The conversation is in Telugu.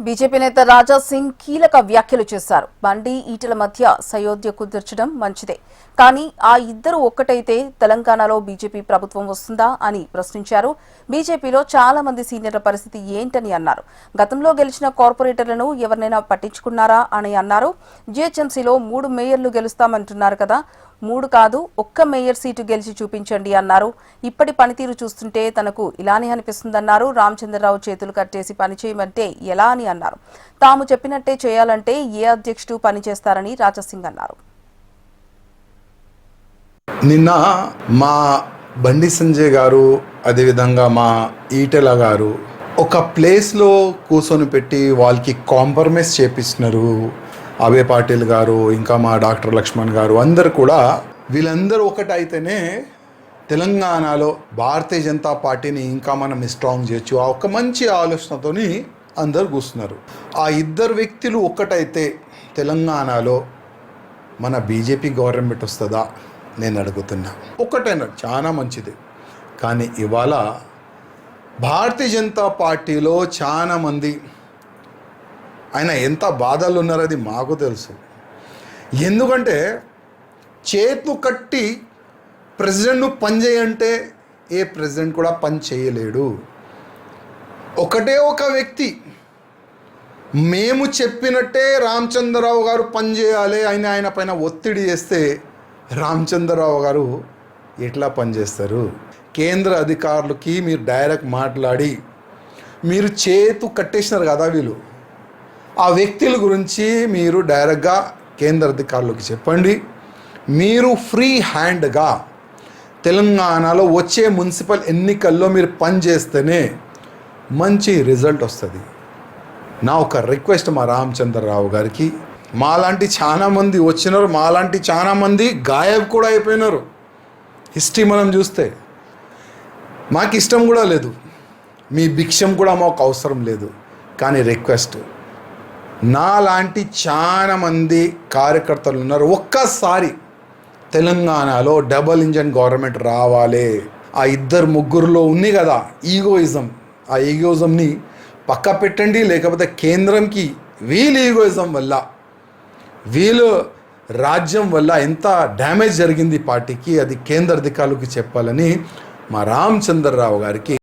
బీజేపీ నేత రాజా సింగ్ కీలక వ్యాఖ్యలు చేశారు. బండి ఈటెల మధ్య సయోధ్య కుదర్చడం మంచిదే, కానీ ఆ ఇద్దరు ఒక్కటైతే తెలంగాణలో బీజేపీ ప్రభుత్వం వస్తుందా అని ప్రశ్నించారు. బీజేపీలో చాలా మంది సీనియర్ల పరిస్థితి ఏంటని అన్నారు. గతంలో గెలిచిన కార్పొరేటర్లను ఎవరినైనా పట్టించుకున్నారా అని అన్నారు. జీహెచ్ఎంసీలో 3 మేయర్లు గెలుస్తామంటున్నారు కదా, 3 కాదు, ఒక్క మేయర్ సీటు గెలిచి చూపించండి అన్నారు. ఇప్పటి పనితీరు చూస్తుంటే తనకు ఇలానే అనిపిస్తుందన్నారు. రామచంద్రరావు చేతులు కట్టేసి పనిచేయమంటే ఎలా అని అన్నారు. తాము చెప్పినట్టే చేయాలంటే ఏ అధ్యక్షుడు పనిచేస్తారని రాజాసింగ్ అన్నారు. నిన్న మా బండి సంజయ్ గారు, అదేవిధంగా మా ఈటెల గారు ఒక ప్లేస్లో కూర్చొని పెట్టి వాళ్ళకి కాంప్రమైజ్ చేపిస్తున్నారు. అభయ పాటిల్ గారు, ఇంకా మా డాక్టర్ లక్ష్మణ్ గారు, అందరు కూడా వీళ్ళందరూ ఒకటైతేనే తెలంగాణలో భారతీయ జనతా పార్టీని ఇంకా మనం స్ట్రాంగ్ చేయొచ్చు. ఆ ఒక మంచి ఆలోచనతోని అందరు కూర్చున్నారు. ఆ ఇద్దరు వ్యక్తులు ఒక్కటైతే తెలంగాణలో మన బీజేపీ గవర్నమెంట్ వస్తుందా నేను అడుగుతున్నా. ఒక్కటైనా చాలా మంచిది. కానీ ఇవాళ భారతీయ జనతా పార్టీలో చాలామంది ఆయన ఎంత బాధలు ఉన్నారో అది మాకు తెలుసు. ఎందుకంటే చేతులు కట్టి ప్రెసిడెంట్ను పని చేయంటే ఏ ప్రెసిడెంట్ కూడా పని చేయలేడు. ఒకటే ఒక వ్యక్తి మేము చెప్పినట్టే రామచంద్రరావు గారు పని చేయాలి అని ఆయన పైన ఒత్తిడి చేస్తే రామచంద్రరావు గారు ఎట్లా పనిచేస్తారు? కేంద్ర అధికారులకి మీరు డైరెక్ట్ మాట్లాడి మీరు చేతు కట్టేసినారు కదా, వీళ్ళు ఆ వ్యక్తుల గురించి మీరు డైరెక్ట్గా కేంద్ర అధికారులకు చెప్పండి. మీరు ఫ్రీ హ్యాండ్గా తెలంగాణలో వచ్చే మున్సిపల్ ఎన్నికల్లో మీరు పనిచేస్తేనే మంచి రిజల్ట్ వస్తుంది. నా ఒక రిక్వెస్ట్ మా రామచంద్రరావు గారికి, మాలాంటి చాలామంది వచ్చినారు, మాలాంటి చాలామంది గాయబ్ కూడా అయిపోయినారు. హిస్టరీ మనం చూస్తే మాకు ఇష్టం కూడా లేదు, మీ భిక్షం కూడా మాకు అవసరం లేదు. కానీ రిక్వెస్ట్, నాలాంటి చాలామంది కార్యకర్తలు ఉన్నారు, ఒక్కసారి తెలంగాణలో డబుల్ ఇంజన్ గవర్నమెంట్ రావాలి. ఆ ఇద్దరు ముగ్గురులో ఉంది కదా ఈగోయిజం, ఆ ఈగోయిజంని పక్క పెట్టండి. లేకపోతే కేంద్రంకి వీళ్ళు ఈగోయిజం వల్ల, వీళ్ళు రాజ్యం వల్ల ఎంత డ్యామేజ్ జరిగింది పార్టీకి, అది కేంద్ర అధికారులకు చెప్పాలని మా రామచంద్రరావు గారికి